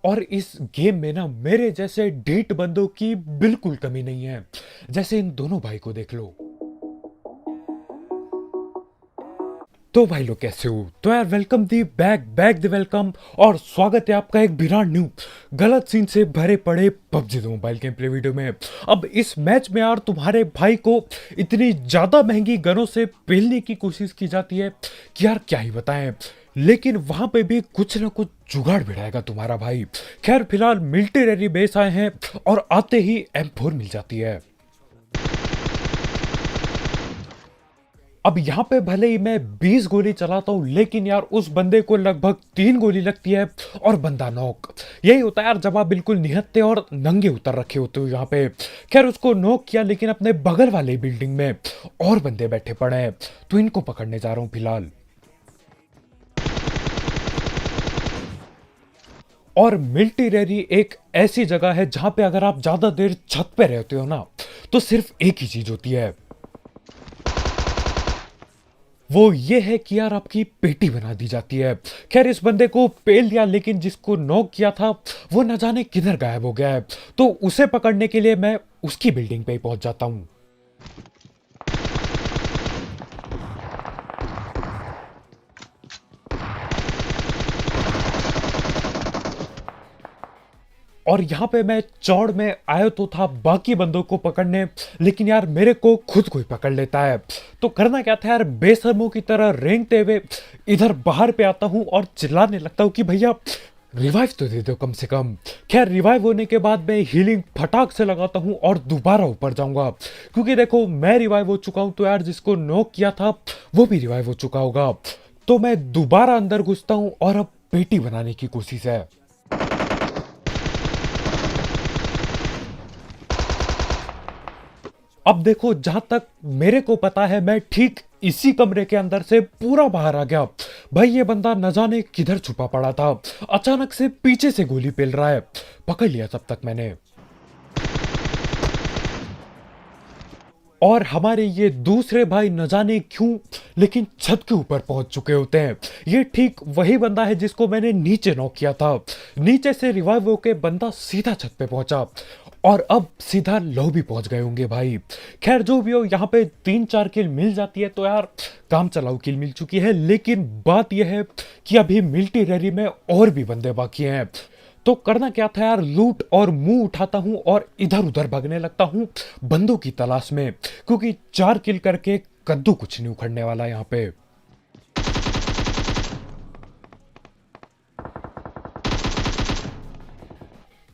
और इस गेम में ना मेरे जैसे ढीठ बंदों की बिल्कुल कमी नहीं है। जैसे इन दोनों भाई को देख लो। तो भाई लोग कैसे हो? तो यार welcome the back back the welcome और स्वागत है आपका एक ब्रांड न्यू गलत सीन से भरे पड़े पबजी दो मोबाइल गेम प्ले वीडियो में। अब इस मैच में यार तुम्हारे भाई को इतनी ज्यादा महंगी गनों से पेलने की कोशिश की जाती है कि यार क्या ही बताएं। लेकिन वहां पे भी कुछ ना कुछ जुगाड़ भिड़ाएगा तुम्हारा भाई। खैर फिलहाल मिलिट्री बेस आए हैं और आते ही M4 मिल जाती है। अब यहाँ पे भले ही मैं 20 गोली चलाता हूँ लेकिन यार उस बंदे को लगभग 3 गोली लगती है और बंदा नॉक। यही होता है यार जब आप बिल्कुल निहत्थे और नंगे उतर रखे होते हो यहाँ पे। खैर उसको नॉक किया लेकिन अपने बगल वाले बिल्डिंग में और बंदे बैठे पड़े हैं तो इनको पकड़ने जा रहा हूँ फिलहाल। और मिलिट्री एक ऐसी जगह है जहां पे अगर आप ज्यादा देर छत पे रहते हो ना तो सिर्फ एक ही चीज होती है, वो ये है कि यार आपकी पेटी बना दी जाती है। खैर इस बंदे को पेल दिया लेकिन जिसको नॉक किया था वो न जाने किधर गायब हो गया है तो उसे पकड़ने के लिए मैं उसकी बिल्डिंग पे ही पहुंच जाता हूं। और यहाँ पे मैं चौड़ में आया तो था बाकी बंदों को पकड़ने, लेकिन यार मेरे को खुद कोई पकड़ लेता है। तो करना क्या था यार, बेशर्मों की तरह रेंगते हुए इधर बाहर पे आता हूँ और चिल्लाने लगता हूँ कि भैया रिवाइव तो दे दो कम से कम। खैर रिवाइव होने के बाद मैं हीलिंग फटाक से लगाता हूँ और दोबारा ऊपर जाऊंगा क्योंकि देखो मैं रिवाइव हो चुका हूँ तो यार जिसको नॉक किया था वो भी रिवाइव हो चुका होगा। तो मैं दोबारा अंदर घुसता हूँ और अब पेटी बनाने की कोशिश है। अब देखो जहां तक मेरे को पता है मैं ठीक इसी कमरे के अंदर से पूरा बाहर आ गया। भाई ये बंदा न जाने किधर छुपा पड़ा था, अचानक से पीछे से गोली पेल रहा है। पकड़ लिया तब तक मैंने। और हमारे ये दूसरे भाई न जाने क्यों लेकिन छत के ऊपर पहुंच चुके होते हैं। ये ठीक वही बंदा है जिसको मैंने नीचे नॉक किया था। नीचे से रिवाइव होके बंदा सीधा छत पे पहुंचा और अब सीधा लॉबी पहुंच गए होंगे भाई। खैर जो भी हो यहाँ पे 3-4 किल मिल जाती है तो यार काम चलाऊ किल मिल चुकी है। लेकिन बात यह है कि अभी मिलिट्री में और भी बंदे बाकी हैं। तो करना क्या था यार, लूट और मुंह उठाता हूं और इधर उधर भागने लगता हूं बंदों की तलाश में क्योंकि 4 किल करके कद्दू कुछ नहीं उखड़ने वाला यहां पे।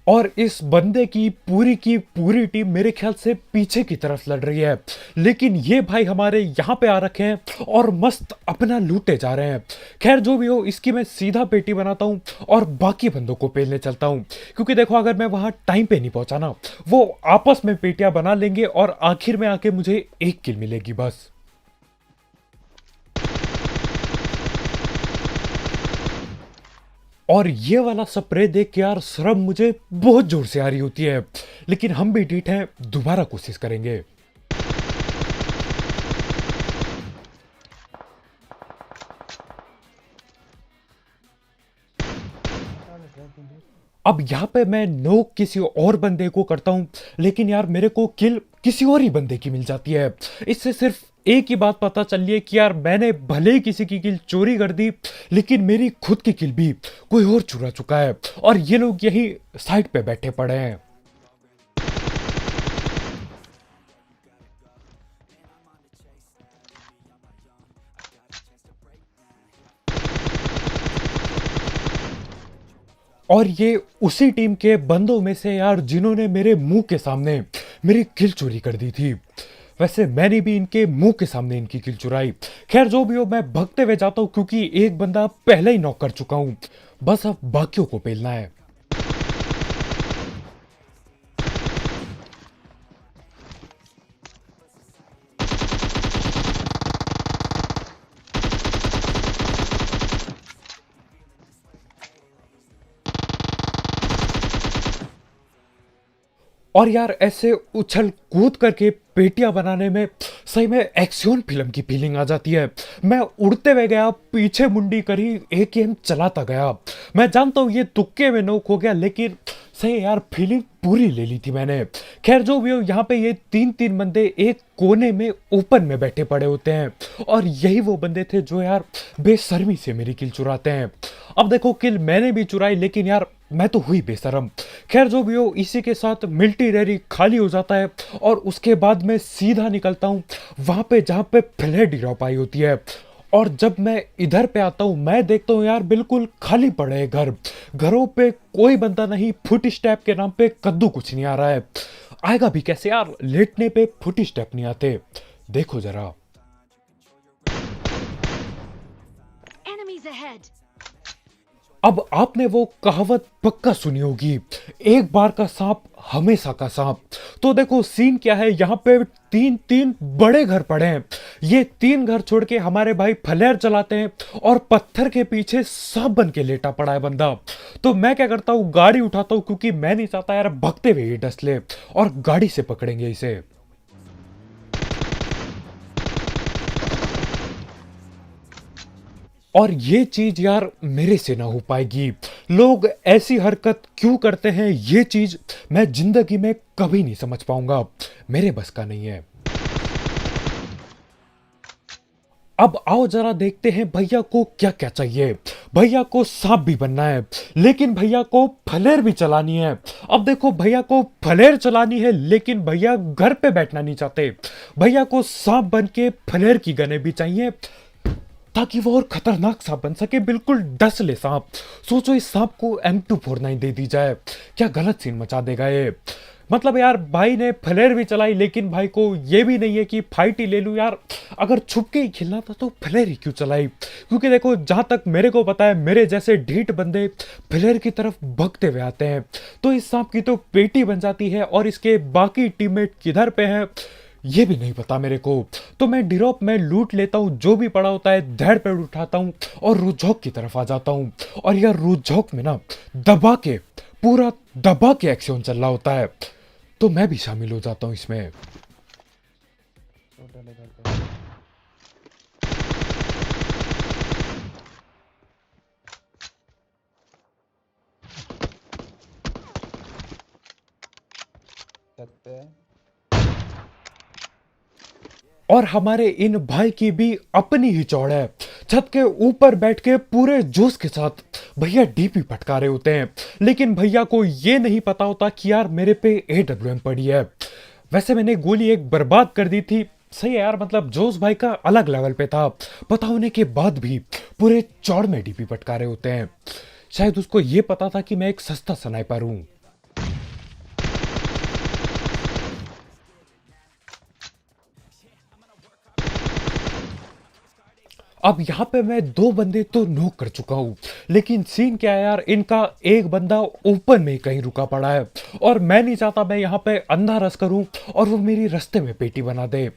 और इस बंदे की पूरी टीम मेरे ख्याल से पीछे की तरफ लड़ रही है लेकिन ये भाई हमारे यहाँ पे आ रखे हैं और मस्त अपना लूटे जा रहे हैं। खैर जो भी हो इसकी मैं सीधा पेटी बनाता हूँ और बाकी बंदों को पेलने चलता हूँ क्योंकि देखो अगर मैं वहां टाइम पे नहीं पहुंचा ना वो आपस में पेटियां बना लेंगे और आखिर में आके मुझे एक किल मिलेगी बस। और ये वाला स्प्रे देख के यार शर्म मुझे बहुत जोर से आ रही होती है लेकिन हम भी डीठ हैं, दोबारा कोशिश करेंगे। अब यहाँ पे मैं नोक किसी और बंदे को करता हूँ लेकिन यार मेरे को किल किसी और ही बंदे की मिल जाती है। इससे सिर्फ एक ही बात पता चल रही है कि यार मैंने भले ही किसी की किल चोरी कर दी लेकिन मेरी खुद की किल भी कोई और चुरा चुका है और ये लोग यही साइड पे बैठे पड़े हैं। और ये उसी टीम के बंदों में से यार जिन्होंने मेरे मुंह के सामने मेरी किल चोरी कर दी थी। वैसे मैंने भी इनके मुंह के सामने इनकी किल चुराई। खैर जो भी हो मैं भगते हुए जाता हूं क्योंकि एक बंदा पहले ही नॉक कर चुका हूं, बस अब बाकियों को पेलना है। और यार ऐसे उछल कूद करके पेटियां बनाने में सही में एक्शन फिल्म की फीलिंग आ जाती है। मैं उड़ते हुए गया, पीछे मुंडी करी, एक एम चलाता गया। मैं जानता हूँ ये तुक्के में नोक हो गया, लेकिन सही यार फीलिंग पूरी ले ली थी मैंने। खैर जो भी हो, यहाँ पे ये तीन तीन बंदे एक कोने में ओपन में बैठे पड़े होते हैं, और यही वो बंदे थे जो यार बेशर्मी से मेरी किल चुराते हैं। अब देखो किल मैंने भी चुराई, लेकिन यार मैं तो हुई बेशरम। खैर जो भी हो, इसी के साथ मिल्टी रेरी खाली हो जाता है, और उसके बाद मैं सीधा निकलता हूँ वहां पे जहां पे फ्लैट ड्रॉप आई होती है। और जब मैं इधर पे आता हूँ, मैं देखता हूँ यार बिल्कुल खाली पड़े हैं घर, घरों पे कोई बंदा नहीं। फुट स्टेप के नाम पे कद्दू कुछ नहीं आ रहा है। आएगा भी कैसे यार, लेटने पे फुट स्टेप नहीं आते। देखो जरा। Enemies ahead! अब आपने वो कहावत पक्का सुनी होगी, एक बार का सांप हमेशा का सांप। तो देखो सीन क्या है, यहाँ पे तीन तीन बड़े घर पड़े हैं। ये तीन घर छोड़ के हमारे भाई फ्लेयर चलाते हैं, और पत्थर के पीछे सांप बन के लेटा पड़ा है बंदा। तो मैं क्या करता हूँ, गाड़ी उठाता हूँ, क्योंकि मैं नहीं चाहता यार भगते हुए ये डस ले, और गाड़ी से पकड़ेंगे इसे। और ये चीज यार मेरे से ना हो पाएगी। लोग ऐसी हरकत क्यों करते हैं, ये चीज मैं जिंदगी में कभी नहीं समझ पाऊंगा, मेरे बस का नहीं है। अब आओ जरा देखते हैं भैया को क्या क्या चाहिए। भैया को सांप भी बनना है, लेकिन भैया को फ्लेयर भी चलानी है। अब देखो भैया को फ्लेयर चलानी है, लेकिन भैया घर पे बैठना नहीं चाहते। भैया को सांप बन के फ्लेयर की गने भी चाहिए, ताकि वो और खतरनाक सांप बन सके, बिल्कुल डस ले सांप। सोचो इस सांप को M249 दे दी जाए, क्या गलत सीन मचा देगा ये। मतलब यार भाई ने फ्लेयर भी चलाई, लेकिन भाई को ये भी नहीं है कि फाइट ही ले लूं यार। अगर छुप के ही खेलना था तो फ्लेयर ही क्यों चलाई। क्योंकि देखो जहां तक मेरे को पता है, मेरे जैसे ढीठ बंदे फ्लेयर की तरफ भगते हुए आते हैं, तो इस सांप की तो पेटी बन जाती है, और इसके बाकी टीममेट किधर पे हैं ये भी नहीं पता मेरे को। तो मैं ड्रॉप में लूट लेता हूँ, जो भी पड़ा होता है धड़ पेड़ उठाता हूँ, और रुझौक की तरफ आ जाता हूँ। और यार रुझौक में ना दबा के, पूरा दबा के एक्शन चल रहा होता है, तो मैं भी शामिल हो जाता हूँ इसमें। छत पे और हमारे इन भाई की भी अपनी ही चौड़ है। छत के ऊपर बैठ के पूरे जोश के साथ भैया डीपी फटका रहे होते हैं, लेकिन भैया को ये नहीं पता होता कि यार मेरे पे AWM पड़ी है। वैसे मैंने गोली एक बर्बाद कर दी थी। सही है यार, मतलब जोश भाई का अलग लेवल पे था, पता होने के बाद भी पूरे चौड़ में डीपी फटका रहे होते हैं। शायद उसको ये पता था कि मैं एक सस्ता स्नाइपर हूं। अब यहाँ पे मैं दो बंदे तो नॉक कर चुका हूँ, लेकिन सीन क्या है यार, इनका एक बंदा ओपन में कहीं रुका पड़ा है, और मैं नहीं चाहता मैं यहाँ पे अंधा रस करूँ और वो मेरी रास्ते में पेटी बना दे।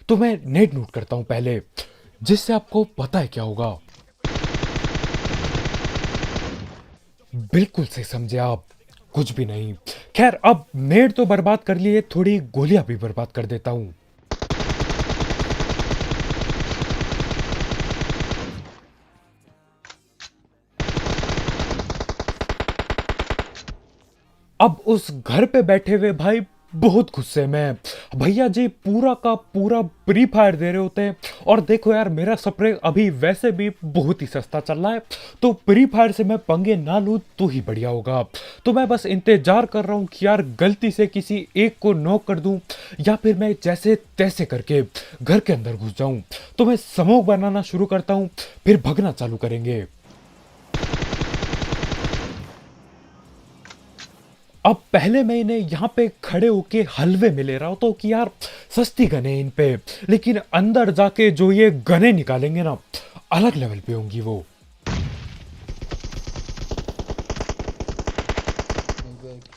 तो मैं नेट नोट करता हूँ पहले, जिससे आपको पता है क्या होगा। बिल्कुल से समझे आप, कुछ भी नहीं। खैर अब नेट तो बर्बाद कर लिए, थोड़ी गोलियां भी बर्बाद कर देता हूँ। अब उस घर पे बैठे हुए भाई बहुत गुस्से में हैं। भैया जी पूरा का पूरा प्री फायर दे रहे होते हैं, और देखो यार मेरा स्प्रे अभी वैसे भी बहुत ही सस्ता चल रहा है, तो प्री फायर से मैं पंगे ना लूं तो ही बढ़िया होगा। तो मैं बस इंतजार कर रहा हूं कि यार गलती से किसी एक को नॉक कर दूं, या फिर मैं जैसे तैसे करके घर के अंदर घुस जाऊं। तो मैं स्मोक बनाना शुरू करता हूं, फिर भगना चालू करेंगे। अब पहले मैं इन्हें यहाँ पे खड़े होके हलवे में ले रहा होता हूँ कि यार सस्ती गने इन पे, लेकिन अंदर जाके जो ये गने निकालेंगे ना, अलग लेवल पे होंगी वो। यहीं पे एक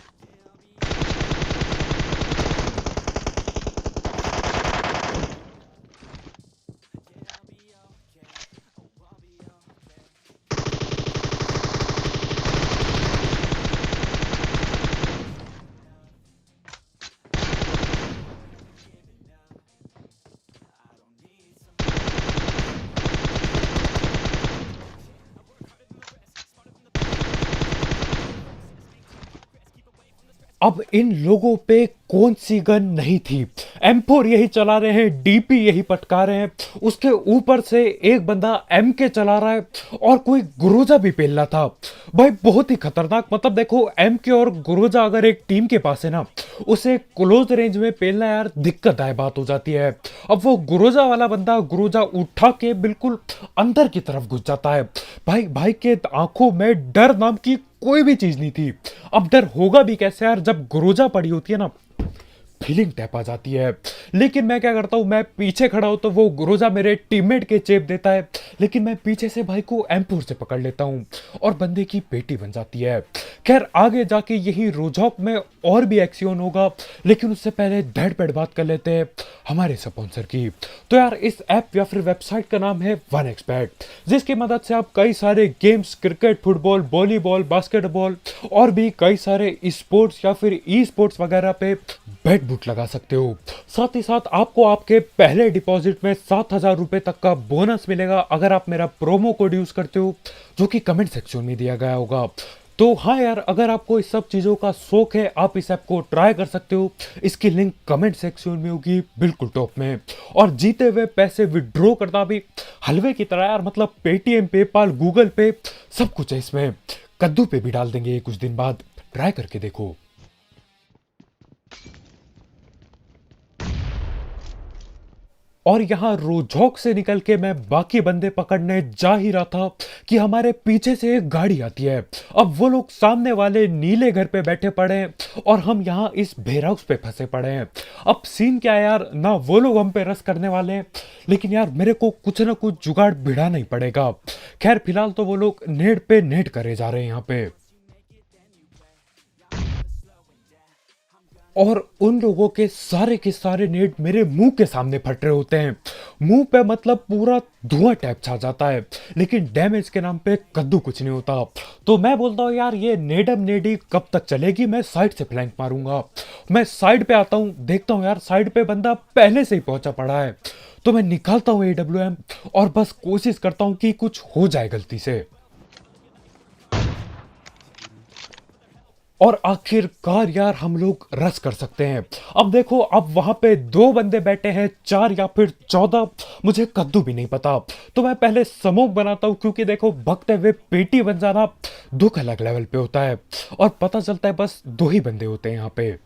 अब इन लोगों पे कौन सी गन नहीं थी। M4 यही चला रहे हैं, DP यही पटका रहे हैं, उसके ऊपर से एक बंदा MK चला रहा है और कोई गुरोजा भी पेल रहा था। भाई बहुत ही खतरनाक। मतलब देखो MK और गुरोजा अगर एक टीम के पास है ना, उसे क्लोज रेंज में पेलना यार दिक्कत आए बात हो जाती है। अब वो गुरोजा वाला बंदा गुरोजा उठा के बिल्कुल अंदर की तरफ घुस जाता है। भाई भाई के आंखों में डर नाम की कोई भी चीज नहीं थी। अब डर होगा भी कैसे यार, जब गुरोजा पड़ी होती है ना, फीलिंग टैप आ जाती है। लेकिन मैं क्या करता हूं, मैं पीछे खड़ा हूं तो वो गुरोजा मेरे टीममेट के चेप देता है, लेकिन मैं पीछे से भाई को M4 से पकड़ लेता हूं और बंदे की पेटी बन जाती है। खैर आगे जाके यही रोजॉक में और भी एक्शन होगा, लेकिन उससे पहले धड़ पैड़ बात कर लेते हैं हमारे स्पॉन्सर की। तो यार इस ऐप या फिर वेबसाइट का नाम है 1xBet, जिसकी मदद से आप कई सारे games, cricket, football, volleyball, basketball और भी कई सारे स्पोर्ट्स या फिर ई स्पोर्ट्स वगैरह पे बेट बुट लगा सकते हो। साथ ही साथ आपको आपके पहले डिपॉजिट में 7,000 रुपए तक का बोनस मिलेगा अगर आप मेरा प्रोमो कोड यूज करते हो, जो कि कमेंट सेक्शन में दिया गया होगा। तो हाँ यार, अगर आपको इस सब चीज़ों का शौक है, आप इस ऐप को ट्राई कर सकते हो। इसकी लिंक कमेंट सेक्शन में होगी बिल्कुल टॉप में। और जीते हुए पैसे विड्रॉ करना भी हलवे की तरह यार, मतलब पेटीएम, पेपाल, गूगल पे सब कुछ है इसमें। कद्दू पे भी डाल देंगे कुछ दिन बाद, ट्राई करके देखो। और यहां रोजॉक से निकल के मैं बाकी बंदे पकड़ने जा ही रहा था कि हमारे पीछे से एक गाड़ी आती है। अब वो लोग सामने वाले नीले घर पे बैठे पड़े हैं और हम यहां इस बेरहाउस पे फंसे पड़े हैं। अब सीन क्या है यार, ना वो लोग हम पे रस करने वाले हैं, लेकिन यार मेरे को कुछ ना कुछ जुगाड़ भिड़ाना ही पड़ेगा। खैर फिलहाल तो वो लोग नेट पे नेट करे जा रहे हैं यहाँ पे, और उन लोगों के सारे नेट मेरे मुंह के सामने फट रहे होते हैं। मुंह पे मतलब पूरा धुआं टाइप छा जाता है, लेकिन डैमेज के नाम पे कद्दू कुछ नहीं होता। तो मैं बोलता हूँ यार ये नेडम नेडी कब तक चलेगी, मैं साइड से फ्लैंक मारूंगा। मैं साइड पे आता हूँ, देखता हूँ यार साइड पे बंदा पहले से ही पहुंचा पड़ा है, तो मैं निकालता हूँ AWM और बस कोशिश करता हूँ कि कुछ हो जाए गलती से। और आखिरकार यार हम लोग रस कर सकते हैं। अब देखो, अब वहां पे 2 बंदे बैठे हैं, 4 या फिर 14, मुझे कद्दू भी नहीं पता। तो मैं पहले स्मोक बनाता हूं, क्योंकि देखो भगते हुए पेटी बन जाना दुख अलग लेवल पे होता है, और पता चलता है बस 2 ही बंदे होते हैं यहाँ पे।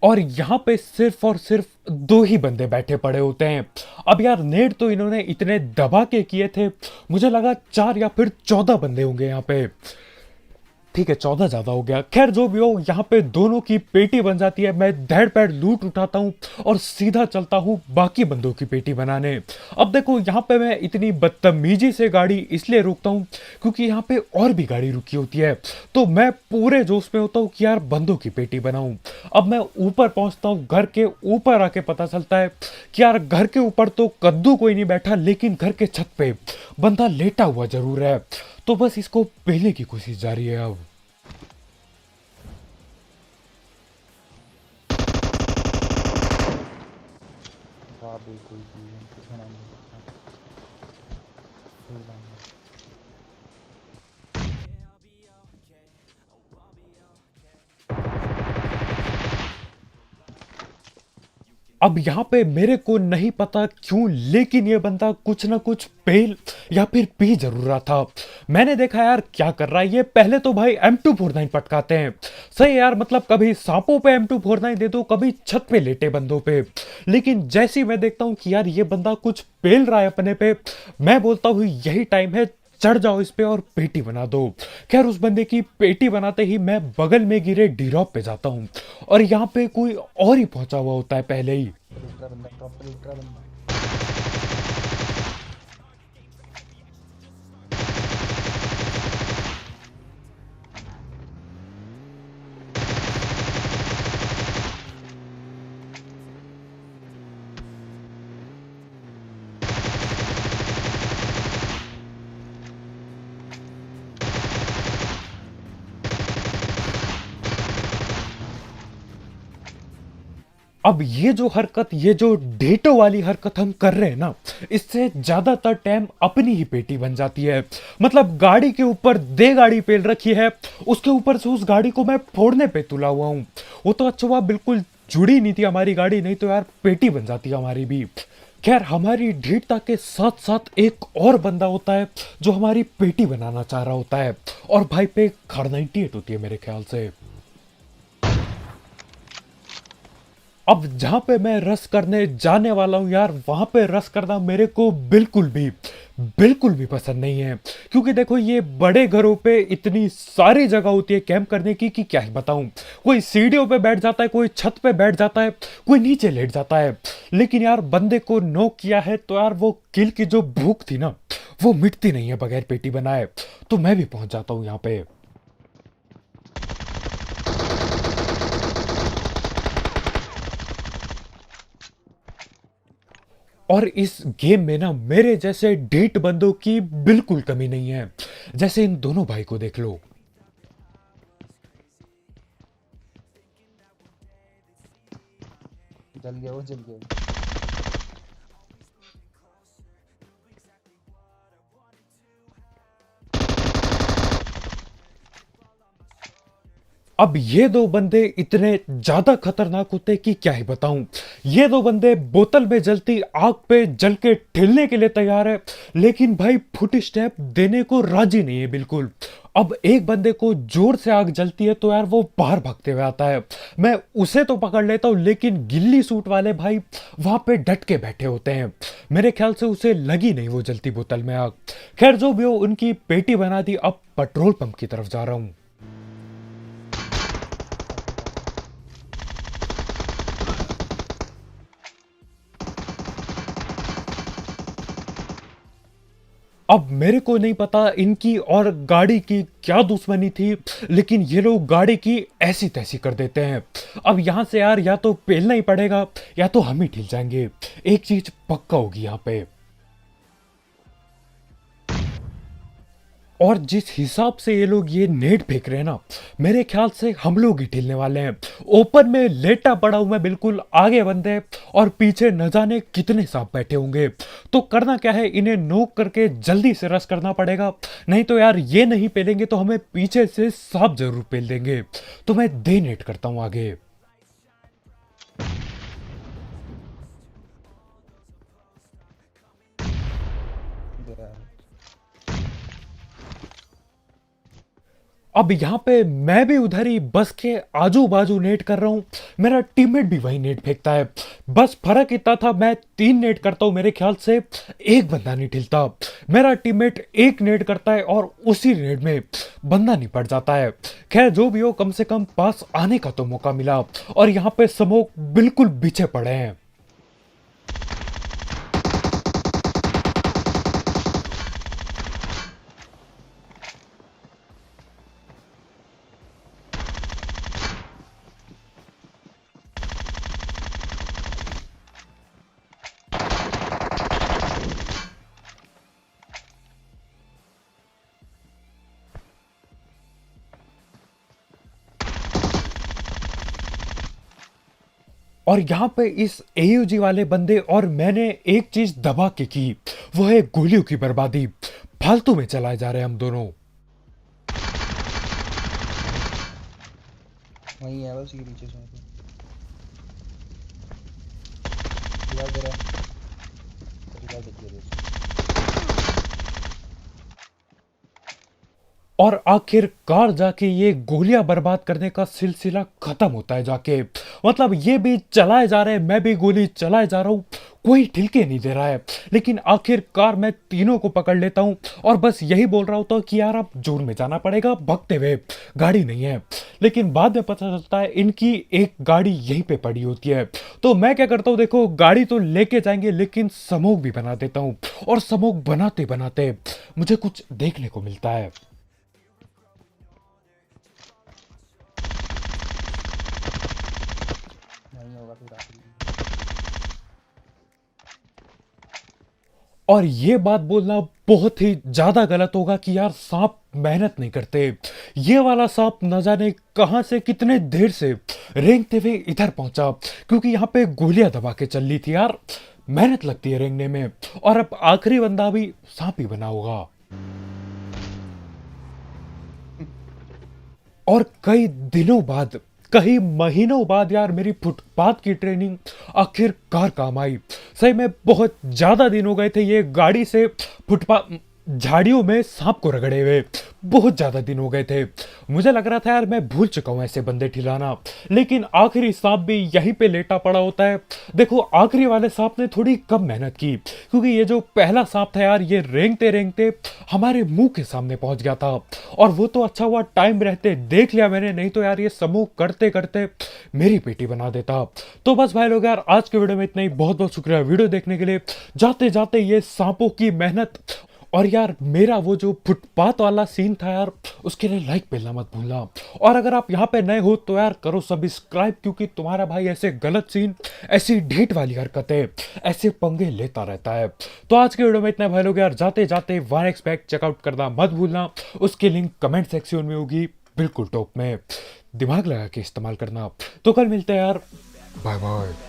और यहाँ पे सिर्फ और सिर्फ 2 ही बंदे बैठे पड़े होते हैं। अब यार नेट तो इन्होंने इतने दबा के किए थे, मुझे लगा 4 या फिर 14 बंदे होंगे यहाँ पे। ठीक है 14 ज्यादा हो गया। खैर जो भी हो, यहाँ पे दोनों की पेटी बन जाती है। मैं धड़ पैड़ लूट उठाता हूँ और सीधा चलता हूँ बाकी बंदों की पेटी बनाने। अब देखो यहाँ पे मैं इतनी बदतमीजी से गाड़ी इसलिए रोकता हूँ क्योंकि यहाँ पे और भी गाड़ी रुकी होती है, तो मैं पूरे जोश में होता हूँ कि यार बंदों की पेटी बनाऊं। अब मैं ऊपर पहुंचता हूँ, घर के ऊपर आके पता चलता है कि यार घर के ऊपर तो कद्दू कोई नहीं बैठा, लेकिन घर के छत पे बंदा लेटा हुआ जरूर है। तो बस इसको पहले की कोशिश जारी है। अब कोई चीज़ है, कुछ होना नहीं सकता। कोई बात नहीं। अब यहाँ पे मेरे को नहीं पता क्यों, लेकिन ये बंदा कुछ ना कुछ पेल या फिर पी जरूर रहा था। मैंने देखा यार क्या कर रहा है ये, पहले तो भाई M249 पटकाते हैं। सही है यार, मतलब कभी सांपों पे M249 दे दो, कभी छत पे लेटे बंदों पे। लेकिन जैसे ही मैं देखता हूँ कि यार ये बंदा कुछ पेल रहा है अपने पे, मैं बोलता हूँ यही टाइम है, चढ़ जाओ इस पे और पेटी बना दो। खैर उस बंदे की पेटी बनाते ही मैं बगल में गिरे ड्रॉप पे जाता हूँ, और यहाँ पे कोई और ही पहुंचा हुआ होता है पहले ही। दूसरा बंदा, प्रॉपर दूसरा बंदा। अब ये जो हरकत, ये जो डेटो वाली हरकत हम कर रहे हैं ना, इससे ज्यादातर टाइम अपनी ही पेटी बन जाती है। मतलब गाड़ी के ऊपर दे गाड़ी पेल रखी है, उसके ऊपर से उस गाड़ी को मैं फोड़ने पे तुला हुआ हूँ। वो तो अच्छा हुआ बिल्कुल जुड़ी नहीं थी हमारी गाड़ी, नहीं तो यार पेटी बन जाती है हमारी भी। खैर, हमारी ढीठता के साथ साथ एक और बंदा होता है जो हमारी पेटी बनाना चाह रहा होता है, और भाई पे खड़ 98 होती है मेरे ख्याल से। अब जहां पे मैं रस करने जाने वाला हूं यार, वहां पे रस करना मेरे को बिल्कुल भी पसंद नहीं है। क्योंकि देखो, ये बड़े घरों पे इतनी सारी जगह होती है कैंप करने की कि क्या ही बताऊं। कोई सीढ़ियों पे बैठ जाता है, कोई छत पे बैठ जाता है, कोई नीचे लेट जाता है। लेकिन यार, बंदे को नॉक किया है तो यार वो किल की जो भूख थी ना, वो मिटती नहीं है बगैर पेटी बनाए। तो मैं भी पहुंच जाता हूं यहाँ पे। और इस गेम में ना मेरे जैसे ढीठ बंदों की बिल्कुल कमी नहीं है। जैसे इन दोनों भाई को देख लो। जल गया, वो जल गया। अब ये दो बंदे इतने ज्यादा खतरनाक होते कि क्या ही बताऊं। ये दो बंदे बोतल में जलती आग पे जल के ठिलने के लिए तैयार है, लेकिन भाई फुट स्टेप देने को राजी नहीं है बिल्कुल। अब एक बंदे को जोर से आग जलती है तो यार वो बाहर भागते हुए आता है। मैं उसे तो पकड़ लेता हूं, लेकिन गिल्ली सूट वाले भाई वहां पे डट के बैठे होते हैं। मेरे ख्याल से उसे लगी नहीं वो जलती बोतल में आग। खैर, जो भी हो, उनकी पेटी बना दी। अब पेट्रोल पंप की तरफ जा रहा हूं। अब मेरे को नहीं पता इनकी और गाड़ी की क्या दुश्मनी थी, लेकिन ये लोग गाड़ी की ऐसी तैसी कर देते हैं। अब यहां से यार या तो पेलना ही पड़ेगा या तो हम ही ढिल जाएंगे। एक चीज पक्का होगी यहां पे। और जिस हिसाब से ये लोग ये नेट फेंक रहे हैं ना, मेरे ख्याल से हम लोग ही ढिलने वाले हैं। ओपन में लेटा पड़ा हूं मैं बिल्कुल, आगे बंदे और पीछे न जाने कितने सांप बैठे होंगे। तो करना क्या है, इन्हें नोक करके जल्दी से रस करना पड़ेगा। नहीं तो यार ये नहीं पेलेंगे तो हमें पीछे से सांप जरूर पेल देंगे। तो मैं दे नेट करता हूं आगे। गया। अब यहां पे मैं भी उधर ही बस के आजू बाजू नेट कर रहा हूं। मेरा टीममेट भी वही नेट फेंकता है। बस फर्क इतना था, मैं 3 नेट करता हूं, मेरे ख्याल से एक बंदा नहीं ठिलता। मेरा टीममेट एक नेट करता है और उसी नेट में बंदा नहीं पड़ जाता है। खैर, जो भी हो, कम से कम पास आने का तो मौका मिला। और यहां पे स्मोक बिल्कुल बिछे पड़े हैं। और यहाँ पे इस एयूजी वाले बंदे और मैंने एक चीज दबा के की, वो है गोलियों की बर्बादी। फालतू में चलाए जा रहे हैं हम दोनों। वहीं है बस, ये नीचे से यार जरा यार देखिए। और आखिरकार जाके ये गोलियां बर्बाद करने का सिलसिला खत्म होता है जाके। मतलब ये भी चलाए जा रहे हैं, मैं भी गोली चलाए जा रहा हूं, कोई ठिलके नहीं दे रहा है। लेकिन आखिरकार मैं तीनों को पकड़ लेता हूं और बस यही बोल रहा होता हूं कि यार अब जोर में जाना पड़ेगा भगते हुए, गाड़ी नहीं है। लेकिन बाद में पता चलता है इनकी एक गाड़ी यहीं पे पड़ी होती है। तो मैं क्या करता हूं, देखो गाड़ी तो लेके जाएंगे लेकिन स्मोक भी बना देता हूं। और स्मोक बनाते बनाते मुझे कुछ देखने को मिलता है। नहीं होगा फिर आखिरी। और ये बात बोलना बहुत ही ज्यादा गलत होगा कि यार सांप मेहनत नहीं करते। ये वाला सांप न जाने कहां से कितने देर से रेंगते हुए इधर पहुंचा, क्योंकि यहाँ पे गोलियां दबा के चल रही थी यार। मेहनत लगती है रेंगने में, और अब आखिरी बंदा भी सांप ही बना होगा। और कई दिनों बाद, कई महीनों बाद यार मेरी फुटपाथ की ट्रेनिंग आखिरकार काम आई। सही में बहुत ज्यादा दिन हो गए थे ये गाड़ी से फुटपाथ झाड़ियों में सांप को रगड़े हुए, बहुत ज्यादा दिन हो गए थे। मुझे लग रहा था यार मैं भूल चुका हूं ऐसे बंदे ठिलाना, लेकिन आखिरी सांप भी यहीं पे लेटा पड़ा होता है। देखो आखिरी वाले सांप ने थोड़ी कम मेहनत की, क्योंकि ये जो पहला सांप था यार ये रेंगते रेंगते हमारे मुंह के सामने पहुंच गया था। और वो तो अच्छा हुआ टाइम रहते देख लिया मैंने, नहीं तो यार ये समूह करते करते मेरी पेटी बना देता। तो बस भाई लोग यार आज के वीडियो में इतना ही। बहुत बहुत शुक्रिया वीडियो देखने के लिए। जाते जाते ये सांपों की मेहनत और यार मेरा वो जो फुटपाथ वाला सीन था यार, उसके लिए लाइक मिलना मत भूलना। और अगर आप यहाँ पे नए हो तो यार करो सब्सक्राइब, क्योंकि तुम्हारा भाई ऐसे गलत सीन, ऐसी ढीठ वाली हरकतें, ऐसे पंगे लेता रहता है। तो आज के वीडियो में इतना भाई लोग यार। जाते जाते 1x बैग चेकआउट करना मत भूलना, उसकी लिंक कमेंट सेक्शन में होगी बिल्कुल टॉप में। दिमाग लगा के इस्तेमाल करना। तो कल मिलते हैं यार, बाय बाय।